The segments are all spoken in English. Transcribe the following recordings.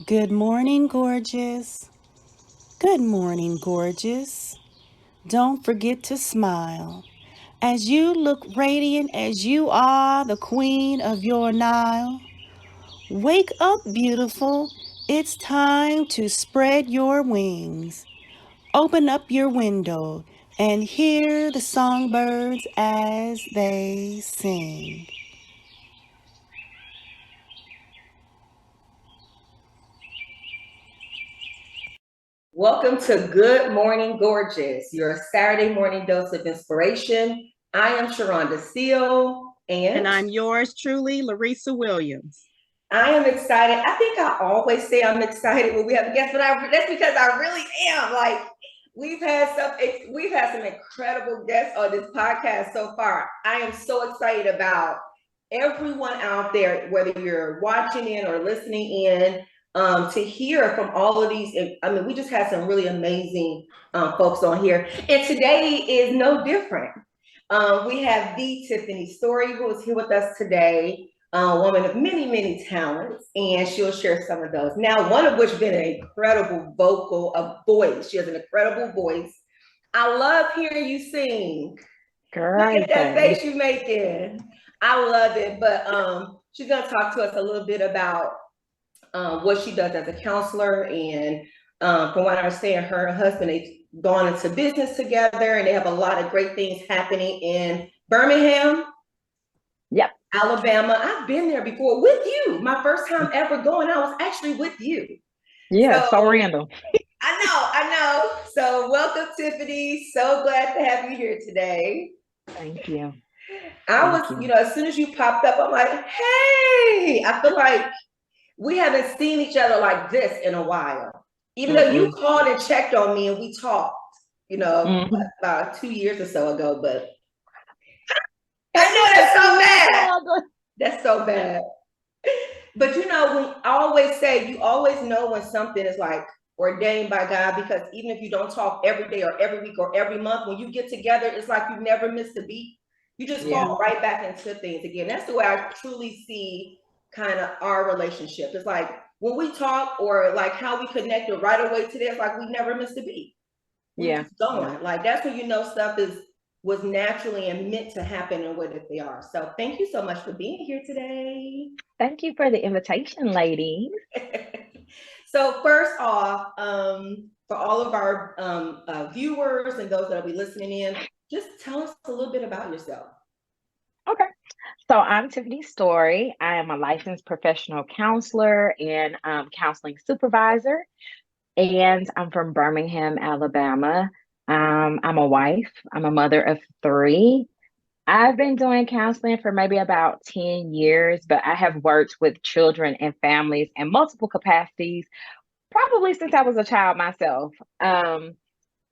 Good morning, gorgeous. Good morning, gorgeous. Don't forget to smile. As you look radiant as you are the queen of your Nile, wake up, beautiful. It's time to spread your wings. Open up your window and hear the songbirds as they sing. Welcome to Good Morning Gorgeous, your Saturday morning dose of inspiration. I am Sharonda Steele, And and I'm yours truly, Larissa Williams. I am excited. I think I always say I'm excited when we have a guest, but that's because I really am. Like we've had some incredible guests on this podcast so far. I am so excited about everyone out there, whether you're watching in or listening in, to hear from all of these. I mean, we just had some really amazing folks on here, and today is no different. We have the Tiffany Storey, who is here with us today, a woman of many, many talents, and she'll share some of those. Now, one of which been an incredible voice. She has an incredible voice. I love hearing you sing. Look at Great, that thanks. face you're making. I love it. But she's gonna talk to us a little bit about what she does as a counselor. And from what I understand, her and her husband, they've gone into business together and they have a lot of great things happening in Birmingham, Yep. Alabama. I've been there before with you. My first time ever going, I was actually with you. Yeah, so So random. I know. So welcome, Tiffany. So glad to have you here today. Thank you. I Thank was, you. as soon as you popped up, I'm like, hey, I feel like we haven't seen each other like this in a while. Even though you Mm-mm. called and checked on me and we talked, Mm-hmm. about 2 years or so ago, but I It know was that's two so years bad. ago. That's so bad. But when I always say, you always know when something is like ordained by God, because even if you don't talk every day or every week or every month, when you get together, it's like you've never missed a beat. You just Yeah. fall right back into things again. That's the way I truly see kind of our relationship. It's like when we talk or like how we connected right away today, it's like we never missed a beat. We Yeah. just Yeah. going. Like that's when stuff was naturally and meant to happen in the way that they are. So thank you so much for being here today. Thank you for the invitation, ladies. So first off, for all of our viewers and those that will be listening in, just tell us a little bit about yourself. Okay. So I'm Tiffany Storey. I am a licensed professional counselor and counseling supervisor, and I'm from Birmingham, Alabama. I'm a wife. I'm a mother of three. I've been doing counseling for maybe about 10 years, but I have worked with children and families in multiple capacities, probably since I was a child myself.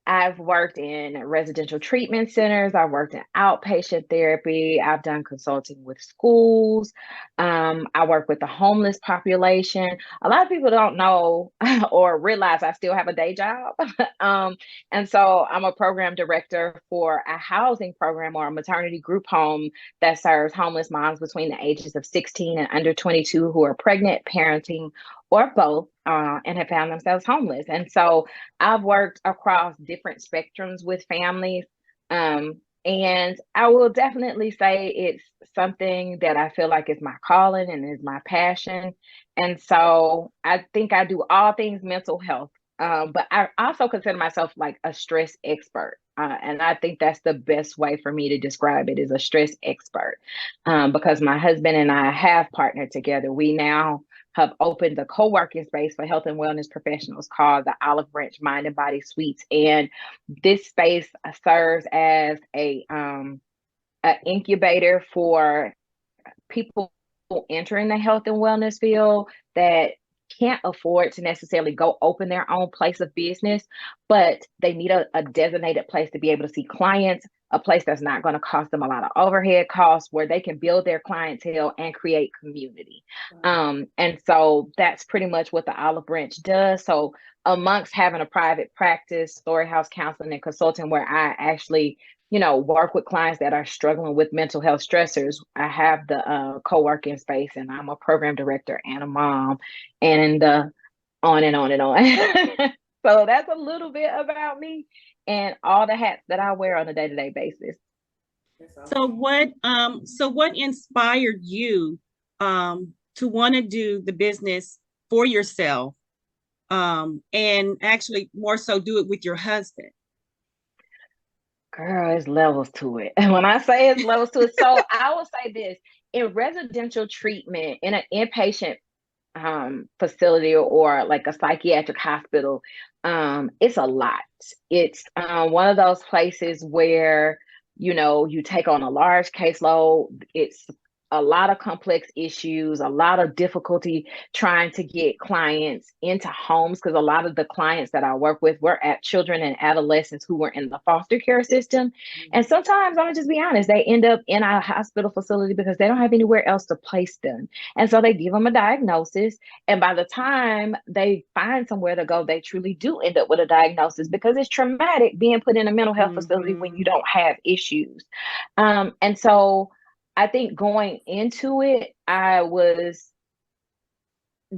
I've worked in residential treatment centers. I've worked in outpatient therapy. I've done consulting with schools. I work with the homeless population. A lot of people don't know or realize I still have a day job. And so I'm a program director for a housing program or a maternity group home that serves homeless moms between the ages of 16 and under 22 who are pregnant, parenting, or both, and have found themselves homeless. And so I've worked across different spectrums with families. And I will definitely say it's something that I feel like is my calling and is my passion. And so I think I do all things mental health. But I also consider myself like a stress expert. And I think that's the best way for me to describe it is a stress expert. Because my husband and I have partnered together. We now have opened a co-working space for health and wellness professionals called the Olive Branch Mind and Body Suites. And this space serves as an incubator for people entering the health and wellness field that can't afford to necessarily go open their own place of business, but they need a designated place to be able to see clients, a place that's not going to cost them a lot of overhead costs, where they can build their clientele and create community. And so that's pretty much what the Olive Branch does. So amongst having a private practice, Storey House Counseling and Consulting, where I actually work with clients that are struggling with mental health stressors. I have the co-working space, and I'm a program director and a mom. And on and on and on. So that's a little bit about me and all the hats that I wear on a day-to-day basis. So what inspired you to want to do the business for yourself, and actually more so do it with your husband? Girl, it's levels to it. And when I say it's levels to it, so I will say this: in residential treatment, in an inpatient facility or like a psychiatric hospital, it's a lot. It's one of those places where, you know, you take on a large caseload. It's a lot of complex issues, a lot of difficulty trying to get clients into homes, because a lot of the clients that I work with were at children and adolescents who were in the foster care system. And sometimes, I'm gonna just be honest, they end up in a hospital facility because they don't have anywhere else to place them. And so they give them a diagnosis. And by the time they find somewhere to go, they truly do end up with a diagnosis, because it's traumatic being put in a mental health facility when you don't have issues. And so I think going into it,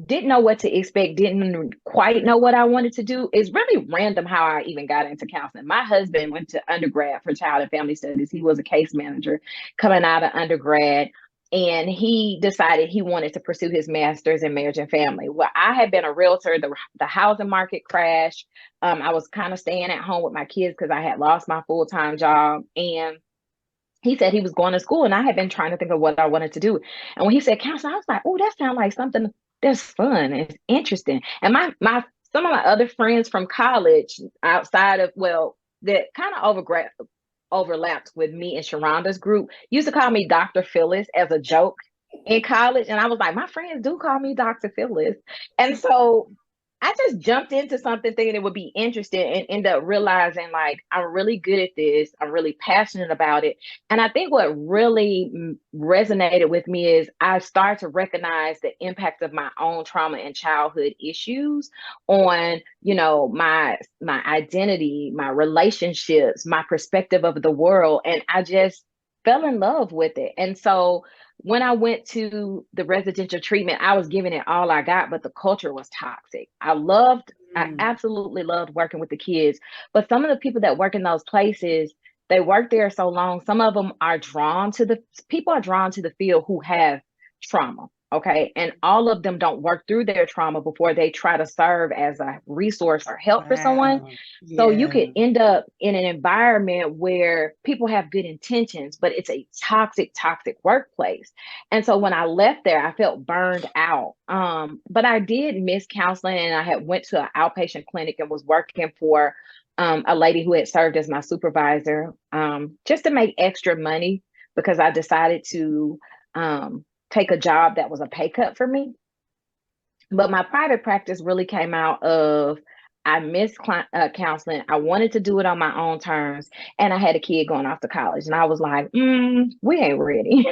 didn't know what to expect, didn't quite know what I wanted to do. It's really random how I even got into counseling. My husband went to undergrad for child and family studies. He was a case manager coming out of undergrad, and he decided he wanted to pursue his master's in marriage and family. Well, I had been a realtor. The housing market crashed. I was kind of staying at home with my kids because I had lost my full-time job. And he said he was going to school, and I had been trying to think of what I wanted to do. And when he said counseling, I was like, oh, that sounds like something that's fun and it's interesting. And some of my other friends from college outside of, well, that kind of overlapped with me and Sharonda's group used to call me Dr. Phyllis as a joke in college. And I was like, my friends do call me Dr. Phyllis. And so I just jumped into something thinking it would be interesting, and end up realizing like I'm really good at this. I'm really passionate about it. And I think what really resonated with me is I started to recognize the impact of my own trauma and childhood issues on, you know, my identity, my relationships, my perspective of the world. And I just fell in love with it. And so when I went to the residential treatment, I was giving it all I got, but the culture was toxic. I absolutely loved working with the kids, but some of the people that work in those places, they work there so long. Some of them are drawn to the field who have trauma. Okay. And all of them don't work through their trauma before they try to serve as a resource or help for someone. So you could end up in an environment where people have good intentions, but it's a toxic workplace. And so when I left there, I felt burned out. But I did miss counseling, and I had went to an outpatient clinic and was working for a lady who had served as my supervisor, just to make extra money, because I decided to take a job that was a pay cut for me. But my private practice really came out of, I missed counseling. I wanted to do it on my own terms. And I had a kid going off to college. And I was like, we ain't ready.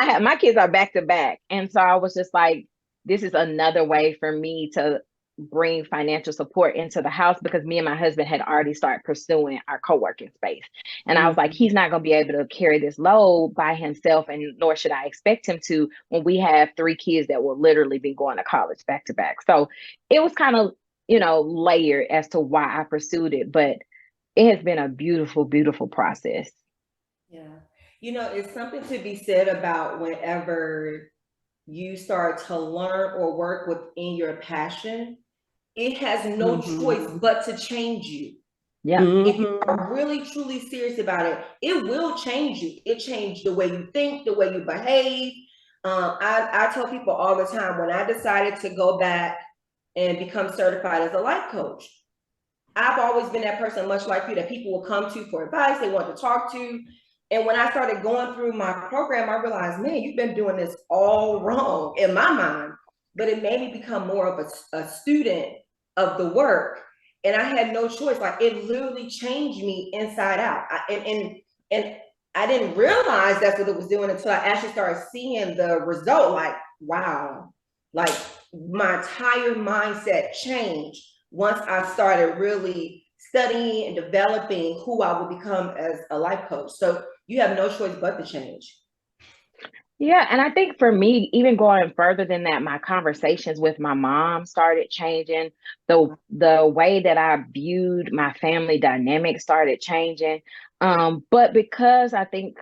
My kids are back to back. And so I was just like, this is another way for me to bring financial support into the house, because me and my husband had already started pursuing our co-working space. And I was like, he's not going to be able to carry this load by himself, and nor should I expect him to when we have 3 kids that will literally be going to college back to back. So it was kind of, you know, layered as to why I pursued it, but it has been a beautiful, beautiful process. Yeah. You know, it's something to be said about whenever you start to learn or work within your passion, it has no choice but to change you. Yeah. If you're really truly serious about it, it will change you. It changed the way you think, the way you behave. I tell people all the time, when I decided to go back and become certified as a life coach, I've always been that person, much like you, that people will come to for advice, they want to talk to. And when I started going through my program, I realized, man, you've been doing this all wrong in my mind. But it made me become more of a student of the work. And I had no choice. Like, it literally changed me inside out. And I didn't realize that's what it was doing until I actually started seeing the result. Like, wow, like my entire mindset changed once I started really studying and developing who I would become as a life coach. So you have no choice but to change. Yeah, and I think for me, even going further than that, my conversations with my mom started changing. The way that I viewed my family dynamic started changing. But because I think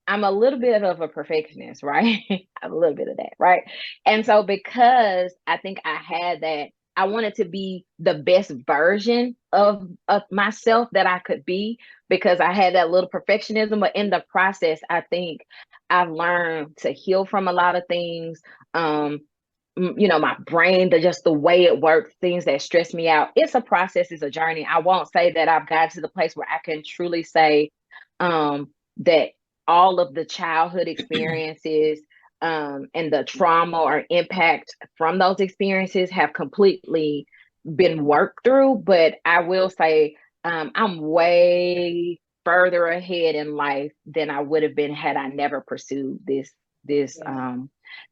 I'm a little bit of a perfectionist, right? I'm a little bit of that, right? And so because I think I had that, I wanted to be the best version of myself that I could be because I had that little perfectionism. But in the process, I think I've learned to heal from a lot of things. My brain, just the way it works, things that stress me out. It's a process, it's a journey. I won't say that I've gotten to the place where I can truly say that all of the childhood experiences and the trauma or impact from those experiences have completely been worked through. But I will say I'm way further ahead in life than I would have been had I never pursued this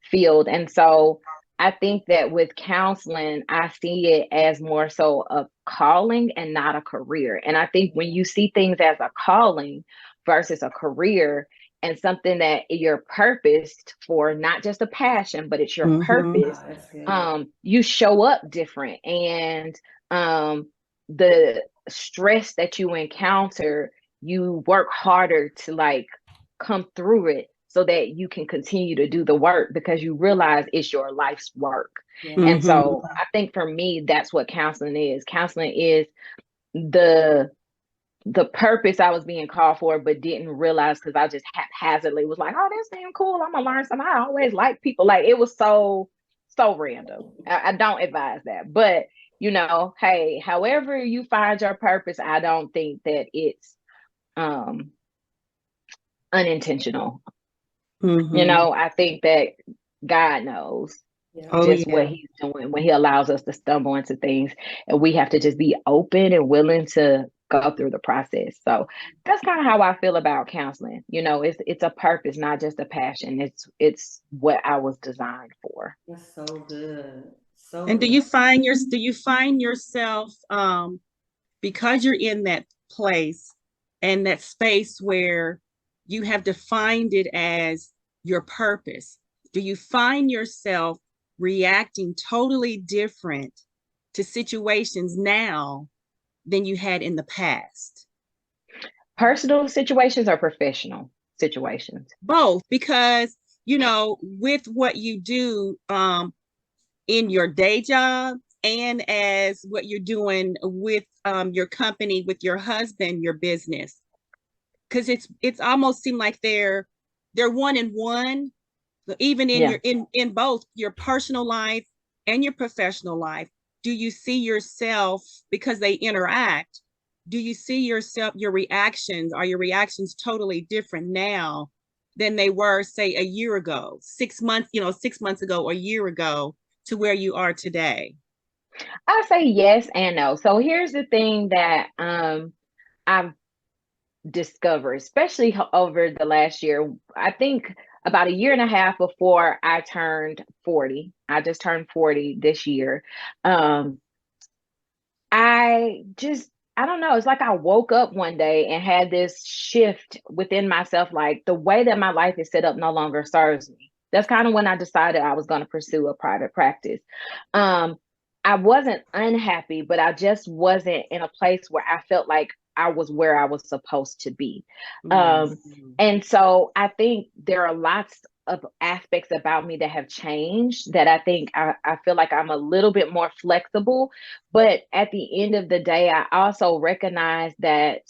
field. And so I think that with counseling, I see it as more so a calling and not a career. And I think when you see things as a calling versus a career and something that you're purposed for, not just a passion, but it's your purpose, That's good. you show up different. And the stress that you encounter, you work harder to like come through it so that you can continue to do the work because you realize it's your life's work. And so I think for me, that's what counseling is. Counseling is the purpose I was being called for, but didn't realize because I just haphazardly was like, oh, this seems cool. I'm gonna learn something. I always like people. Like it was so random. I don't advise that. But hey, however you find your purpose, I don't think that it's unintentional. I think that God knows just what he's doing when he allows us to stumble into things, and we have to just be open and willing to go through the process. So that's kind of how I feel about counseling. It's a purpose, not just a passion. It's what I was designed for. That's so good. So And good. do you find yourself because you're in that place and that space where you have defined it as your purpose, do you find yourself reacting totally different to situations now than you had in the past? Personal situations or professional situations? Both, because with what you do in your day job and as what you're doing with your company, with your husband, your business, because it's almost seemed like they're one in one, even in your in both your personal life and your professional life. Do you see yourself, because they interact, do you see yourself, your reactions, are your reactions totally different now than they were, say, a year ago, 6 months, 6 months ago, or a year ago, to where you are today? I say yes and no. So here's the thing that I've discovered, especially over the last year. I think about a year and a half before I turned 40. I just turned 40 this year. I don't know. It's like I woke up one day and had this shift within myself, like the way that my life is set up no longer serves me. That's kind of when I decided I was going to pursue a private practice. I wasn't unhappy, but I just wasn't in a place where I felt like I was where I was supposed to be. And so I think there are lots of aspects about me that have changed that I think I feel like I'm a little bit more flexible. But at the end of the day, I also recognize that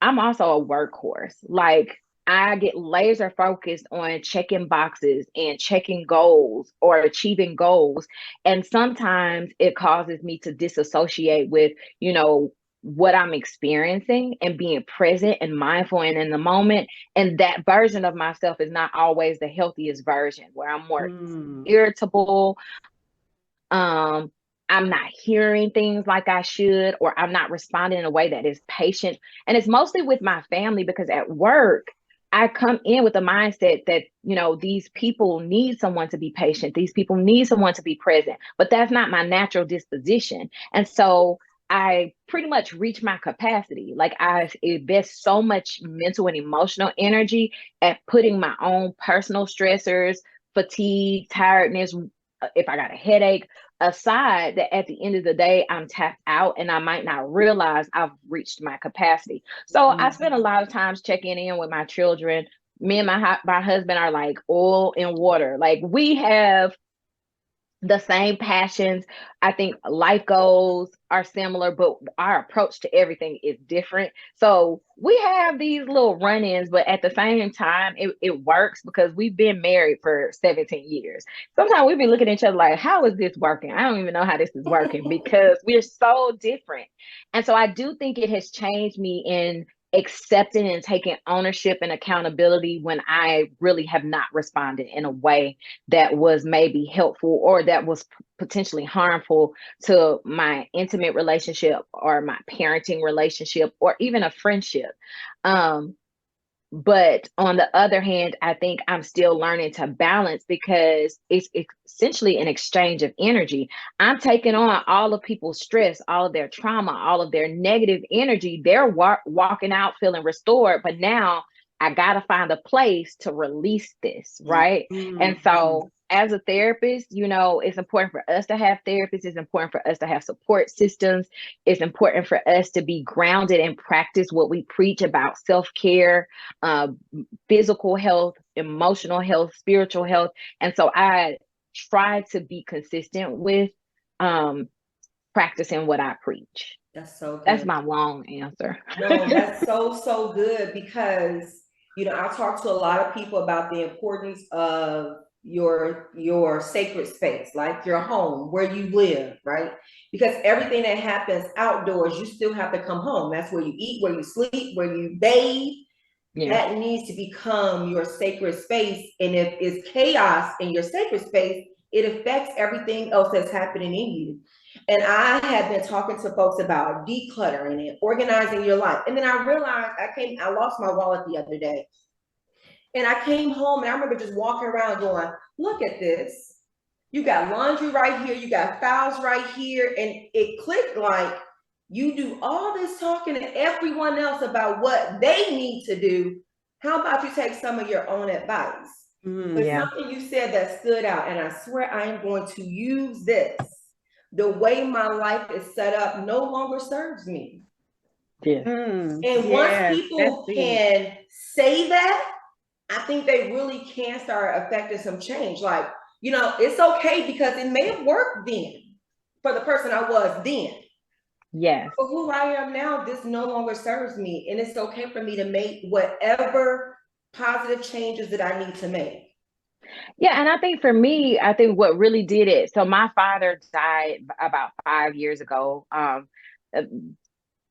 I'm also a workhorse. Like I get laser focused on checking boxes and checking goals or achieving goals. And sometimes it causes me to disassociate with, what I'm experiencing and being present and mindful and in the moment. And that version of myself is not always the healthiest version, where I'm more irritable. I'm not hearing things like I should, or I'm not responding in a way that is patient. And it's mostly with my family because at work, I come in with a mindset that, these people need someone to be patient. These people need someone to be present, but that's not my natural disposition. And so I pretty much reached my capacity. Like I invest so much mental and emotional energy at putting my own personal stressors, fatigue, tiredness, if I got a headache aside, that at the end of the day, I'm tapped out and I might not realize I've reached my capacity. So I spend a lot of times checking in with my children. Me and my husband are like oil and water. Like we have the same passions. I think life goals are similar, but our approach to everything is different. So we have these little run-ins, but at the same time, it works because we've been married for 17 years. Sometimes we be looking at each other like, how is this working? I don't even know how this is working because we're so different. And so I do think it has changed me in accepting and taking ownership and accountability when I really have not responded in a way that was maybe helpful or that was potentially harmful to my intimate relationship or my parenting relationship or even a friendship. But on the other hand, I think I'm still learning to balance because it's essentially an exchange of energy. I'm taking on all of people's stress, all of their trauma, all of their negative energy. They're walking out feeling restored, but now I got to find a place to release this, right? And so as a therapist, it's important for us to have therapists. It's important for us to have support systems. It's important for us to be grounded and practice what we preach about self-care, uh, physical health, emotional health, spiritual health. And so I try to be consistent with practicing what I preach. That's so good. That's my long answer. No, that's so good because, I talk to a lot of people about the importance of your sacred space, like your home, where you live, right? Because everything that happens outdoors, you still have to come home. That's where you eat, where you sleep, where you bathe. Yeah. That needs to become your sacred space. And if it's chaos in your sacred space, it affects everything else that's happening in you. And I have been talking to folks about decluttering and organizing your life. And then I realized I lost my wallet the other day. And I came home and I remember just walking around going, look at this. You got laundry right here, you got files right here. And it clicked like, you do all this talking to everyone else about what they need to do. How about you take some of your own advice? But something you said that stood out, and I swear I am going to use this. The way my life is set up no longer serves me. Yeah. And once people can say that, I think they really can start affecting some change. Like, it's okay because it may have worked then for the person I was then. Yes. But who I am now, this no longer serves me. And it's okay for me to make whatever positive changes that I need to make. Yeah, and I think for me, what really did it. So my father died about 5 years ago.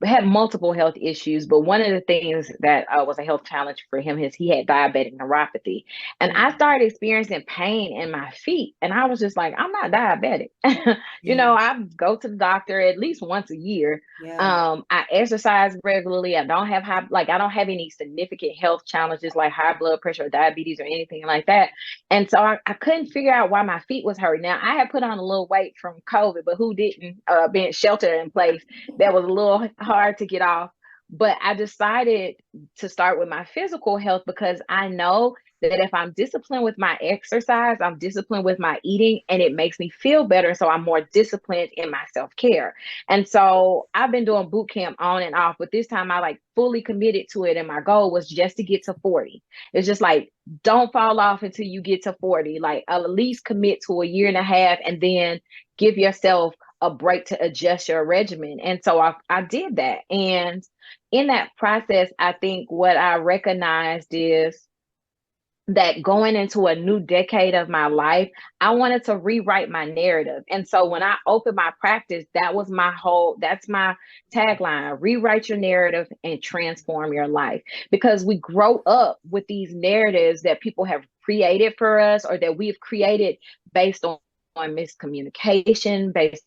Had multiple health issues, but one of the things that was a health challenge for him is he had diabetic neuropathy. And I started experiencing pain in my feet. And I was just like, I'm not diabetic. I go to the doctor at least once a year. I exercise regularly. I don't have any significant health challenges like high blood pressure or diabetes or anything like that. And so I couldn't figure out why my feet was hurting. Now I had put on a little weight from COVID, but who didn't, being sheltered in place, that was a little hard to get off. But I decided to start with my physical health because I know that if I'm disciplined with my exercise, I'm disciplined with my eating, and it makes me feel better. So I'm more disciplined in my self-care. And so I've been doing boot camp on and off, but this time I fully committed to it. And my goal was just to get to 40. It's just like, don't fall off until you get to 40. Like at least commit to a year and a half and then give yourself a break to adjust your regimen. And so I did that. And in that process, I think what I recognized is that going into a new decade of my life, I wanted to rewrite my narrative. And so when I opened my practice, that's my tagline: rewrite your narrative and transform your life. Because we grow up with these narratives that people have created for us, or that we've created based on miscommunication, based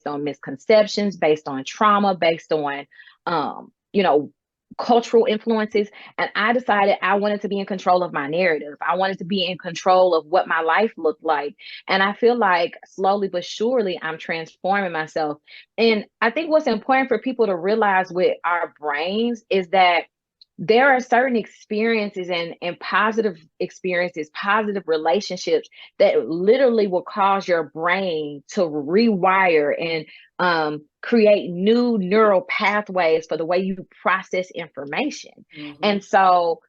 on misconceptions, based on trauma, based on, cultural influences, and I decided I wanted to be in control of my narrative. I wanted to be in control of what my life looked like. And I feel like slowly but surely I'm transforming myself. And I think what's important for people to realize with our brains is that there are certain experiences and positive experiences, positive relationships that literally will cause your brain to rewire and create new neural pathways for the way you process information. Mm-hmm. And so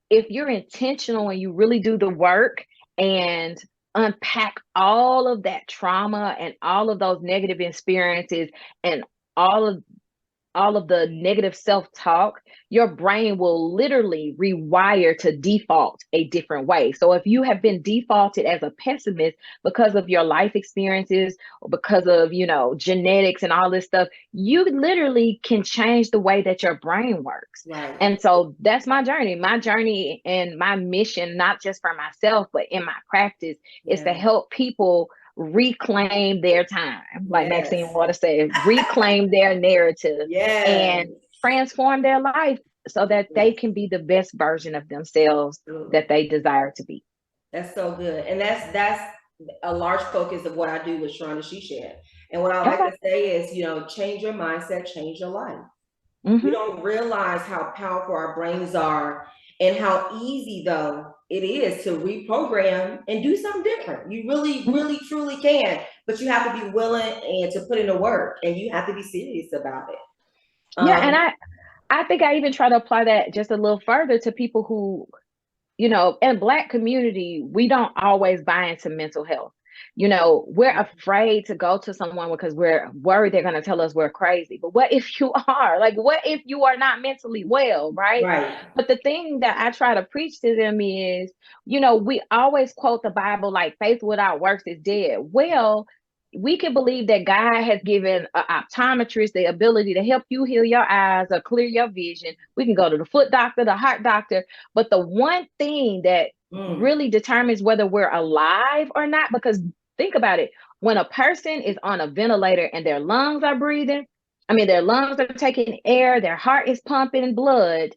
if you're intentional and you really do the work and unpack all of that trauma and all of those negative experiences and all of the negative self-talk, your brain will literally rewire to default a different way. So if you have been defaulted as a pessimist because of your life experiences or because of, genetics and all this stuff, you literally can change the way that your brain works. Right. And so that's my journey and my mission, not just for myself, but in my practice, is to help people reclaim their time, like Maxine Waters said, reclaim their narrative and transform their life so that they can be the best version of themselves that they desire to be. That's so good. And that's a large focus of what I do with Sharonda She Shared. And what I like to say is, change your mindset, change your life. We don't realize how powerful our brains are and how easy, though, it is to reprogram and do something different. You really, really, truly can. But you have to be willing and to put in the work, and you have to be serious about it. And I think I even try to apply that just a little further to people who, in Black community, we don't always buy into mental health. We're afraid to go to someone because we're worried they're going to tell us we're crazy. But what if you are? Like, what if you are not mentally well, right? But the thing that I try to preach to them is, we always quote the Bible like faith without works is dead. Well, we can believe that God has given an optometrist the ability to help you heal your eyes or clear your vision. We can go to the foot doctor, the heart doctor. But the one thing that really determines whether we're alive or not, because think about it, when a person is on a ventilator and their lungs are their lungs are taking air, their heart is pumping blood,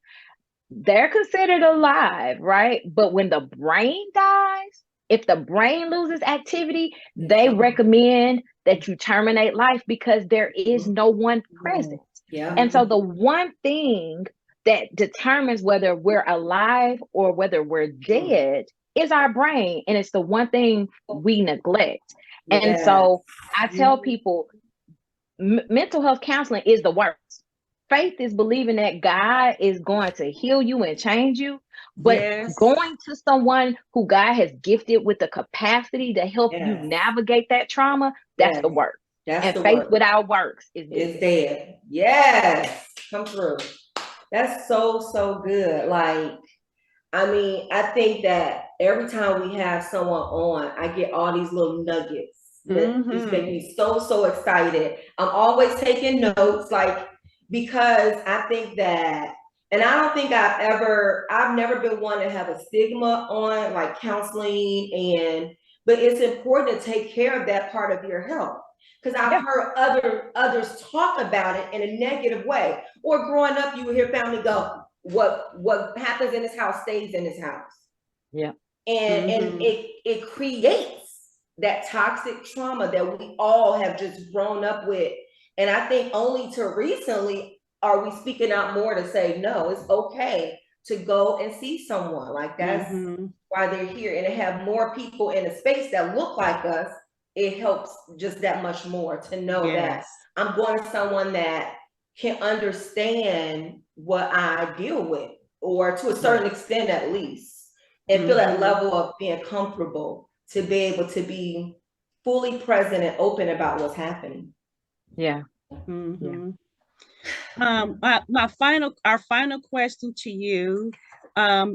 they're considered alive, right? But when the brain dies, if the brain loses activity, they recommend that you terminate life because there is no one present. And so the one thing that determines whether we're alive or whether we're dead is our brain. And it's the one thing we neglect. And so I tell people, mental health counseling is the worst. Faith is believing that God is going to heal you and change you. But going to someone who God has gifted with the capacity to help you navigate that trauma, that's the work. And faith without works is dead. Yes, come through. That's so good. Like, I think that every time we have someone on, I get all these little nuggets that just make me so excited. I'm always taking notes, like, because I think that, and I don't think I've never been one to have a stigma on like counseling, but it's important to take care of that part of your health. Because I've heard others talk about it in a negative way. Or growing up, you would hear family go, what happens in this house stays in this house. Yeah. And it creates that toxic trauma that we all have just grown up with. And I think only to recently are we speaking out more to say, no, it's okay to go and see someone. Like, that's why they're here. And to have more people in a space that look like us, it helps just that much more to know that I'm going to someone that can understand what I deal with, or to a certain extent at least, and feel that level of being comfortable to be able to be fully present and open about what's happening. Our final question to you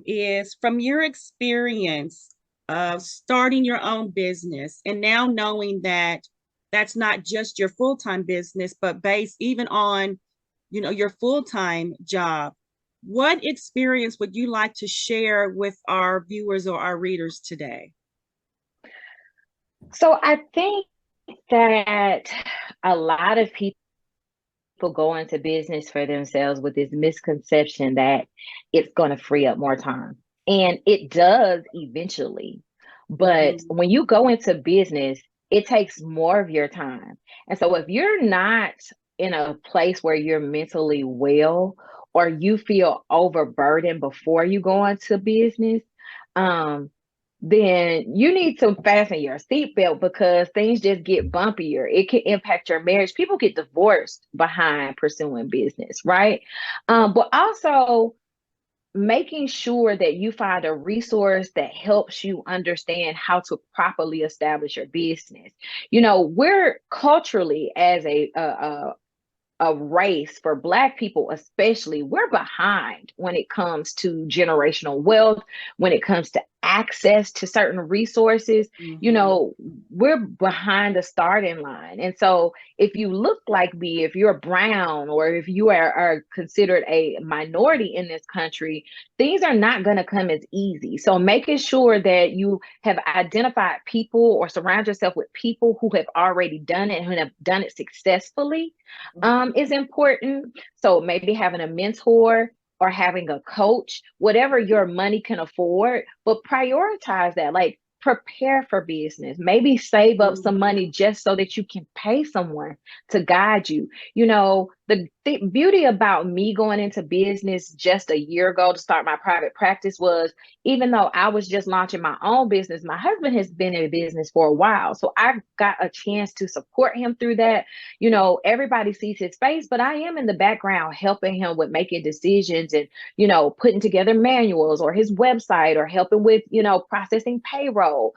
is, from your experience of starting your own business and now knowing that that's not just your full-time business, but based even on, your full-time job, what experience would you like to share with our viewers or our readers today? So I think that a lot of people people go into business for themselves with this misconception that it's going to free up more time. And it does eventually. But Mhm. when you go into business, it takes more of your time. And so if you're not in a place where you're mentally well, or you feel overburdened before you go into business, um, then you need to fasten your seatbelt, because things just get bumpier. It can impact your marriage. People get divorced behind pursuing business, right? But also making sure that you find a resource that helps you understand how to properly establish your business. You know, we're culturally, as a race, for Black people especially, we're behind when it comes to generational wealth, when it comes to access to certain resources. You know, we're behind the starting line. And so if you look like me, if you're brown, or if you are considered a minority in this country, things are not going to come as easy. So making sure that you have identified people, or surround yourself with people who have already done it and who have done it successfully, is important. So maybe having a mentor or having a coach, whatever your money can afford, but prioritize that. Like, prepare for business. Maybe save up some money just so that you can pay someone to guide you. You know, the beauty about me going into business just a year ago to start my private practice was, even though I was just launching my own business, my husband has been in business for a while. So I got a chance to support him through that. You know, everybody sees his face, but I am in the background helping him with making decisions, and, you know, putting together manuals, or his website, or helping with, you know, processing payroll.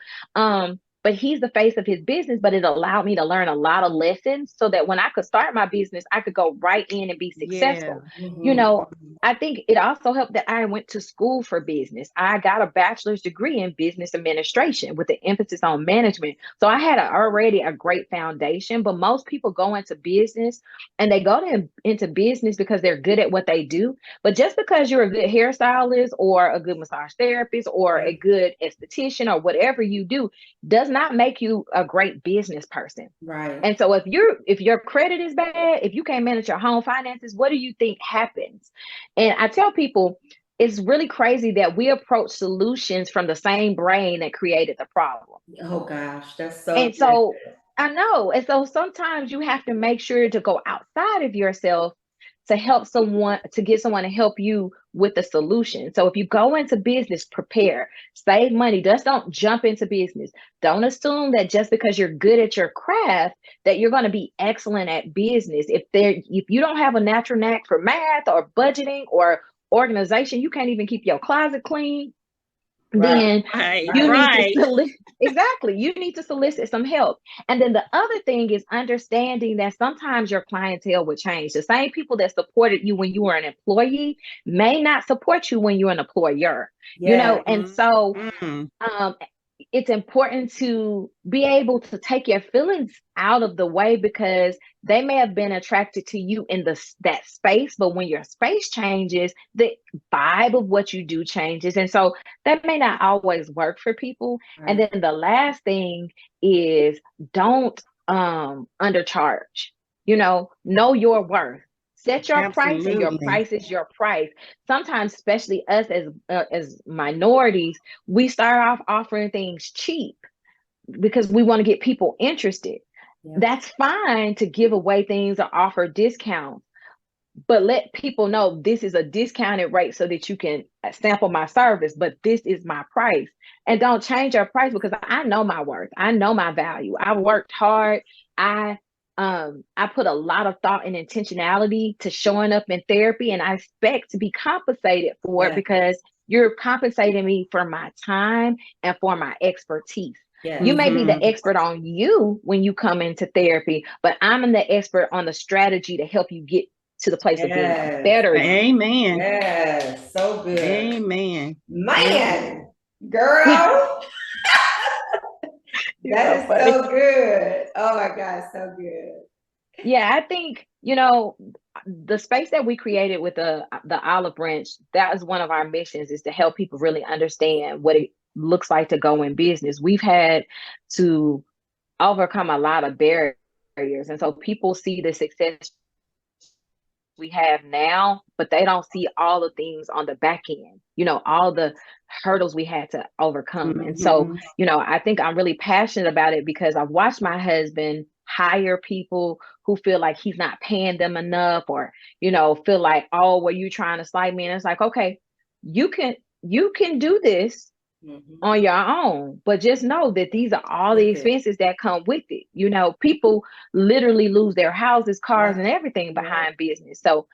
But he's the face of his business, but it allowed me to learn a lot of lessons so that when I could start my business, I could go right in and be Yeah. successful. You know, I think it also helped that I went to school for business. I got a bachelor's degree in business administration with an emphasis on management. So I had already a great foundation, but most people go into business, and they go into business because they're good at what they do. But just because you're a good hairstylist, or a good massage therapist, or a good esthetician, or whatever you do, does not make you a great business person. Right. And so if your credit is bad, if you can't manage your home finances, what do you think happens? And I tell people, it's really crazy that we approach solutions from the same brain that created the problem. Oh gosh, that's so And good. so I know. And so sometimes you have to make sure to go outside of yourself to help someone, to get someone to help you with the solution. So if you go into business, prepare, save money. Just don't jump into business. Don't assume that just because you're good at your craft that you're going to be excellent at business. If you don't have a natural knack for math, or budgeting, or organization, you can't even keep your closet clean, Right. then Right. you need to Right. solicit. Exactly, you need to solicit some help. And then the other thing is understanding that sometimes your clientele will change. The same people that supported you when you were an employee may not support you when you're an employer. You Yeah. know, and so Mm. um it's important to be able to take your feelings out of the way, because they may have been attracted to you in that space, but when your space changes, the vibe of what you do changes. And so that may not always work for people. And Right. then the last thing is, don't undercharge. You know your worth. Set your price, and your Absolutely. price is your price. Sometimes, especially us as minorities, we start off offering things cheap because we want to get people interested. Yeah. That's fine to give away things or offer discounts, but let people know this is a discounted rate so that you can sample my service, but this is my price. And don't change your price, because I know my worth. I know my value. I worked hard. I put a lot of thought and intentionality to showing up in therapy, and I expect to be compensated for it, Yeah. because you're compensating me for my time and for my expertise. Yeah. You may be the Mhm. expert on you when you come into therapy, but I'm the expert on the strategy to help you get to the place of being a Yes. better you. Amen. Yes. So good. Amen. Yeah. Man, girl, You're that so is funny. so good. Oh my God, so good. Yeah, I think, the space that we created with the olive branch, that is one of our missions, is to help people really understand what it looks like to go in business. We've had to overcome a lot of barriers. And so people see the success we have now, but they don't see all the things on the back end, all the hurdles we had to overcome. And so, I think I'm really passionate about it because I've watched my husband hire people who feel like he's not paying them enough, or, feel like, oh, well, you trying to slide me. And it's like, okay, you can do this on your own, but just know that these are all the expenses that come with it. People literally lose their houses, cars, and everything behind business. So,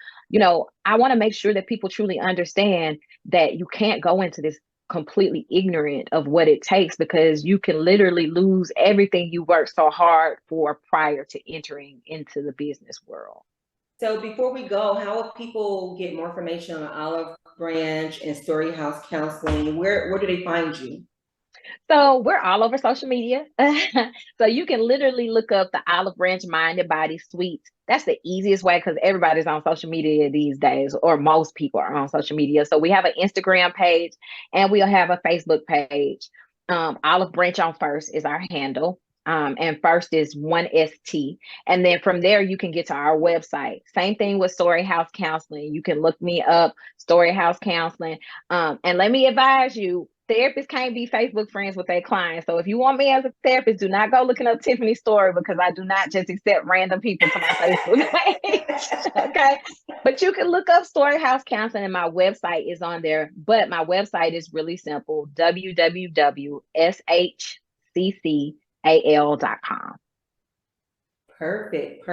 I want to make sure that people truly understand that you can't go into this completely ignorant of what it takes, because you can literally lose everything you worked so hard for prior to entering into the business world. So before we go, how will people get more information on Olive Branch and Storey House Counseling? Where do they find you? So we're all over social media. So you can literally look up the Olive Branch Mind and Body Suite. That's the easiest way, because everybody's on social media these days, or most people are on social media. So we have an Instagram page and we'll have a Facebook page. Olive Branch on First is our handle. And First is 1ST. And then from there, you can get to our website. Same thing with Storey House Counseling. You can look me up, Storey House Counseling. And let me advise you, therapists can't be Facebook friends with their clients. So if you want me as a therapist, do not go looking up Tiffany Storey, because I do not just accept random people to my Facebook page. Okay. But you can look up Storey House Counseling and my website is on there. But my website is really simple, www.shccal.com. Perfect.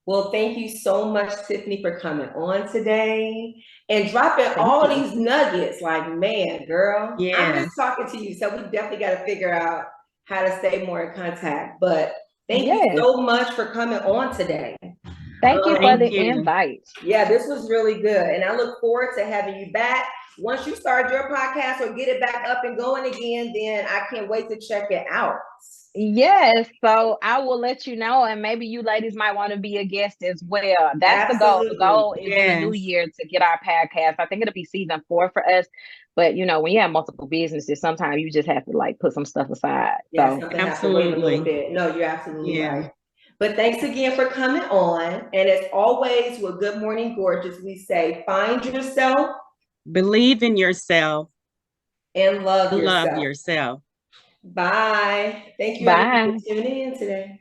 Well, thank you so much, Tiffany, for coming on today and dropping all of these nuggets. Like, man, girl, I'm just talking to you. So we definitely got to figure out how to stay more in contact. But thank you so much for coming on today. Thank you for the invite. Yeah, this was really good. And I look forward to having you back. Once you start your podcast or get it back up and going again, then I can't wait to check it out. Yes, so I will let you know, and maybe you ladies might want to be a guest as well. That's the goal. The goal is in the new year to get our podcast. I think it'll be season 4 for us. But when you have multiple businesses, sometimes you just have to put some stuff aside. Yeah, so absolutely. A little bit. No, you're absolutely right. But thanks again for coming on. And as always, with Good Morning Gorgeous, we say, find yourself, believe in yourself, and love yourself. Bye. Thank you for tuning in today.